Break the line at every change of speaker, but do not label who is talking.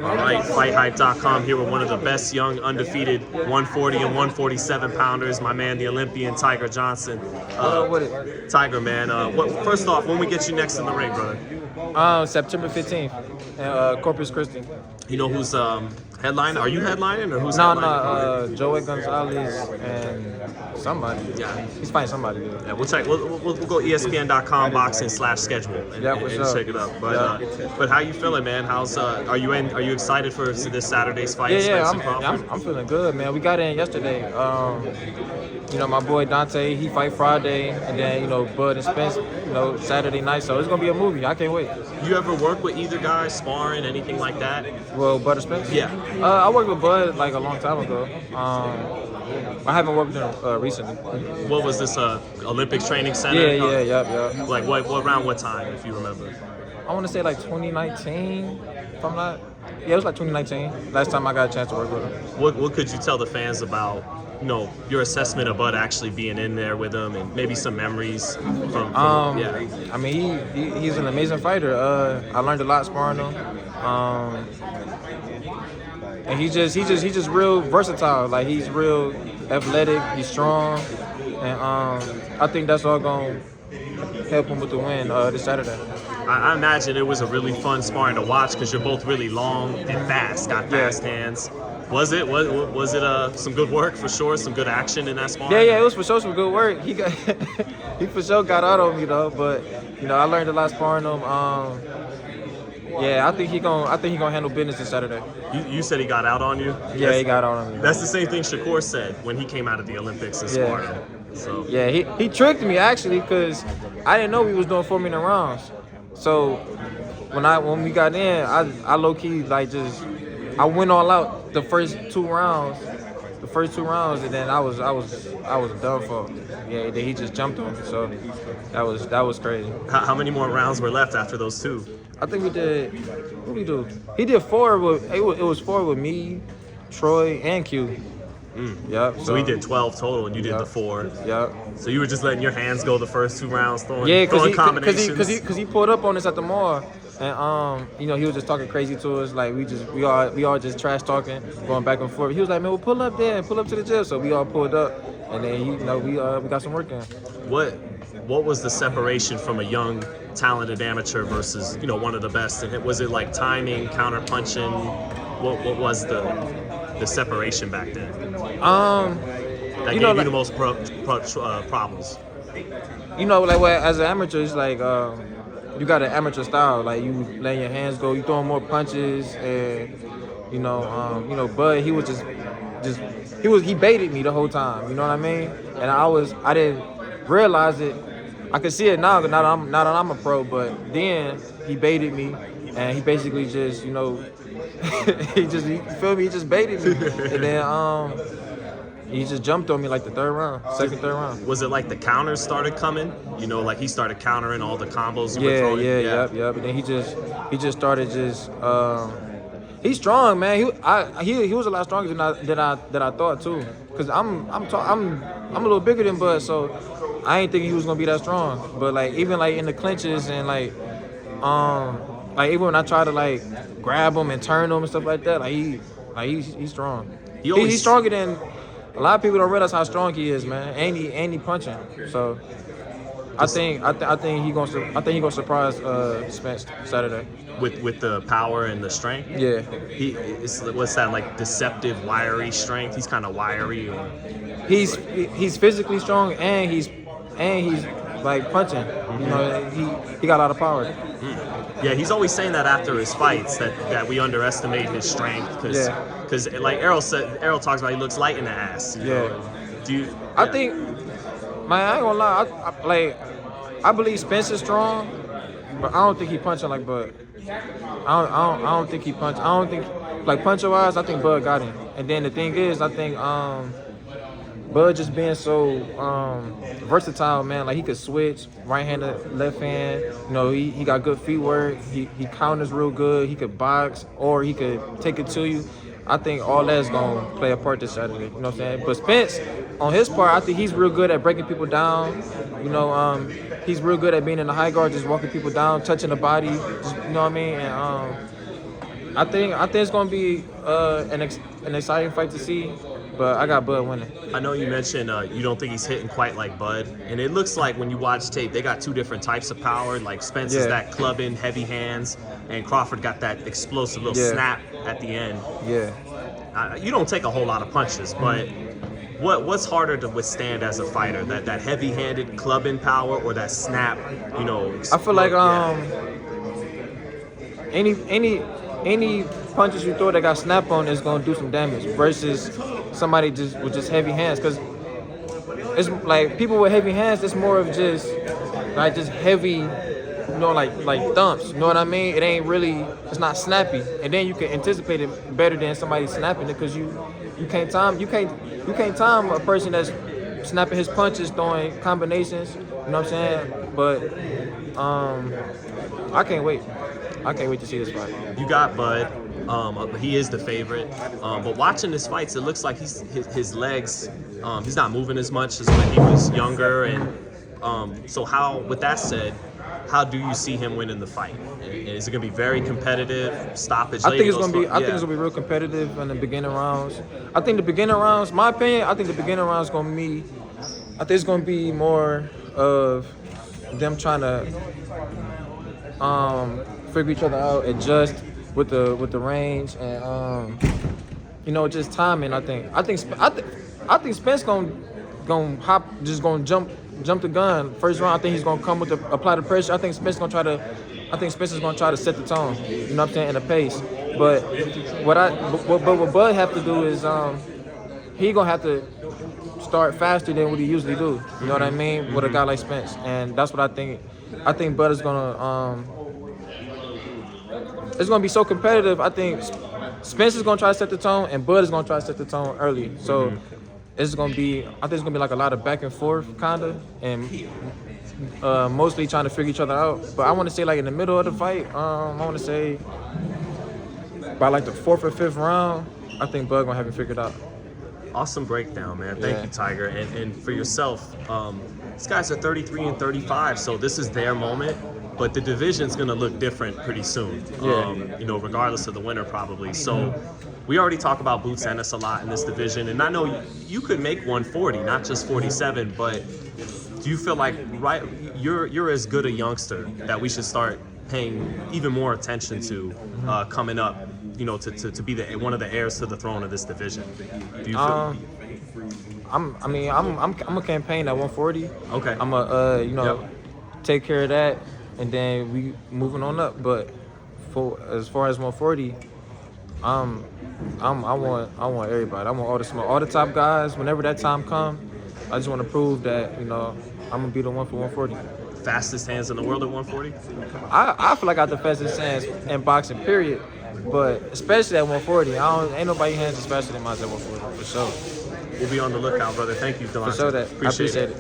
All right, FightHype.com here with one of the best young undefeated 140 and 147 pounders, my man, the Olympian Tiger Johnson. Tiger, man. First off, when we get you next in the ring, brother?
September 15th, in Corpus Christi.
You know who's headlining? Are you headlining or who's
headlining? No, Joey Gonzalez and somebody.
Yeah,
he's fighting somebody.
Yeah, we'll check. We'll go ESPN.com boxing/schedule and check it up. But how you feeling, man? Are you excited for this Saturday's fight?
Yeah, I'm feeling good, man. We got in yesterday. You know, my boy Dante, he fight Friday, and then Bud and Spence, Saturday night. So it's gonna be a movie. I can't wait.
You ever work with either guy, sparring, anything like that?
Well, Bud and Spence?
Yeah.
I worked with Bud like a long time ago. I haven't worked with him recently.
What was this, Olympics Training Center?
Yeah.
Like what time, if you remember?
I want to say like 2019, if I'm not. Yeah, it was like 2019. Last time I got a chance to work with him.
What could you tell the fans about, your assessment of Bud actually being in there with him, and maybe some memories from
I mean, he's an amazing fighter. I learned a lot sparring him. And he's just real versatile. Like, he's real athletic, he's strong, and I think that's all gonna help him with the win this Saturday.
I imagine it was a really fun sparring to watch because you're both really long and fast, got fast hands. Was it some good work for sure? Some good action in that sparring?
Yeah, it was for sure some good work. He for sure got out of him, but I learned a lot sparring him. Yeah, I think he gonna handle business this Saturday.
You said he got out on you?
Yeah, he got out on me.
That's the same thing Shakur said when he came out of the Olympics and sparred him. So
yeah, he tricked me actually because I didn't know we was doing 4-minute rounds. So when we got in, I low key I went all out the first two rounds, and then I was done for. Yeah, then he just jumped on me. So that was crazy.
How many more rounds were left after those two?
I think we did. What did we do? He did 4. It was 4 with me, Troy, and Q. Yep.
So he did 12 total, and you did the 4.
Yep.
So you were just letting your hands go the first 2 rounds, throwing combinations.
Because he pulled up on us at the mall, and he was just talking crazy to us. Like we all just trash talking, going back and forth. He was like, man, we'll pull up there and pull up to the gym. So we all pulled up, and then we got some work in.
What was the separation from a young, talented amateur versus one of the best? And was it like timing, counter punching? What was the separation back then? That gave you the most problems.
As an amateur, it's like you got an amateur style. Like, you letting your hands go, you throwing more punches, and Bud, he was he baited me the whole time. You know what I mean? And I didn't realize it. I can see it now that I'm a pro, but then he baited me, and he basically just he just baited me, and then he just jumped on me like the third round. Was
it like the counters started coming? Like he started countering all the combos you were throwing?
Yep. And then he just started he's strong, man. He was a lot stronger than I thought too. Cause I'm a little bigger than Bud, so I ain't thinking he was gonna be that strong. But even in the clinches and even when I try to grab him and turn him and stuff like that, he's strong. He's stronger than a lot of people. Don't realize how strong he is, man. And he punching. So I think he gonna surprise Spence Saturday
with the power and the strength.
Yeah.
What's that, like deceptive, wiry strength? He's kind of wiry.
He's physically strong and he's like punching. He got a lot of power.
Yeah, he's always saying that after his fights that we underestimate his strength because like Errol talks about, he looks light in the ass.
I think, man, I ain't gonna lie. I believe Spence is strong, but I don't think he punching like Bud. I don't think he punch. I don't think puncher wise. I think Bud got him. And then the thing is, I think Bud just being so versatile, man. Like, he could switch right-handed, left hand. He got good feet work. He counters real good. He could box, or he could take it to you. I think all that's gonna play a part this Saturday. You know what I'm saying? But Spence, on his part, I think he's real good at breaking people down. He's real good at being in the high guard, just walking people down, touching the body. You know what I mean? And I think it's gonna be an exciting fight to see, but I got Bud winning.
I know you mentioned you don't think he's hitting quite like Bud, and it looks like when you watch tape, they got two different types of power. Like Spence is that clubbing, heavy hands, and Crawford got that explosive little snap at the end.
Yeah.
You don't take a whole lot of punches, but what's harder to withstand as a fighter? That heavy-handed clubbing power or that snap? You know.
I feel like any punches you throw that got snap on is gonna do some damage versus somebody with just heavy hands. Cause it's like people with heavy hands, it's more of just heavy, you know, like thumps. You know what I mean? It ain't really, it's not snappy, and then you can anticipate it better than somebody snapping it because you can't time a person that's snapping his punches, throwing combinations. You know what I'm saying? But I can't wait. I can't wait to see this fight.
You got Bud. He is the favorite. But watching his fights, it looks like his legs, he's not moving as much as when he was younger. And so how, with that said, how do you see him winning the fight? Is it going to be very competitive, stoppage?
I think it's going to be. I think it's going to be real competitive in the beginning rounds. I think the beginning rounds, my opinion, I think the beginning rounds going to be. I think it's going to be more of them trying to figure each other out, adjust with the range, and you know, just timing. I think Spence gonna hop, just gonna jump the gun first round. I think he's gonna come with apply the pressure. I think Spence is gonna try to set the tone. You know what I'm saying, and the pace. But what Bud have to do is he gonna have to start faster than what he usually do. You know what I mean? With a guy like Spence, and that's what I think. I think Bud is gonna. It's gonna be so competitive. I think Spence is gonna try to set the tone, and Bud is gonna try to set the tone early. So it's gonna be. I think it's gonna be like a lot of back and forth, kinda, and mostly trying to figure each other out. But I want to say like in the middle of the fight, I want to say by like the 4th or 5th round, I think Bud gonna have it figured out.
Awesome breakdown, man. Thank you, Tiger. And for yourself, these guys are 33 and 35, so this is their moment. But the division's gonna look different pretty soon. You know, regardless of the winner, probably. So we already talk about Boots Ennis a lot in this division, and I know you could make 140, not just 47. But do you feel like you're as good a youngster that we should start paying even more attention to coming up? You know, to be one of the heirs to the throne of this division. Do you feel?
I'm a campaign at 140.
Okay.
I'm a take care of that, and then we moving on up. But as far as 140, I want everybody. I want all the top guys. Whenever that time comes, I just want to prove that, you know, I'm gonna be the one for 140.
Fastest hands in the world at 140?
I feel like I got the fastest hands in boxing, period. But especially at 140, ain't nobody hands as faster than mine at 140 for sure.
We'll be on the lookout, brother. Thank you, Delonte.
For sure, that I appreciate it.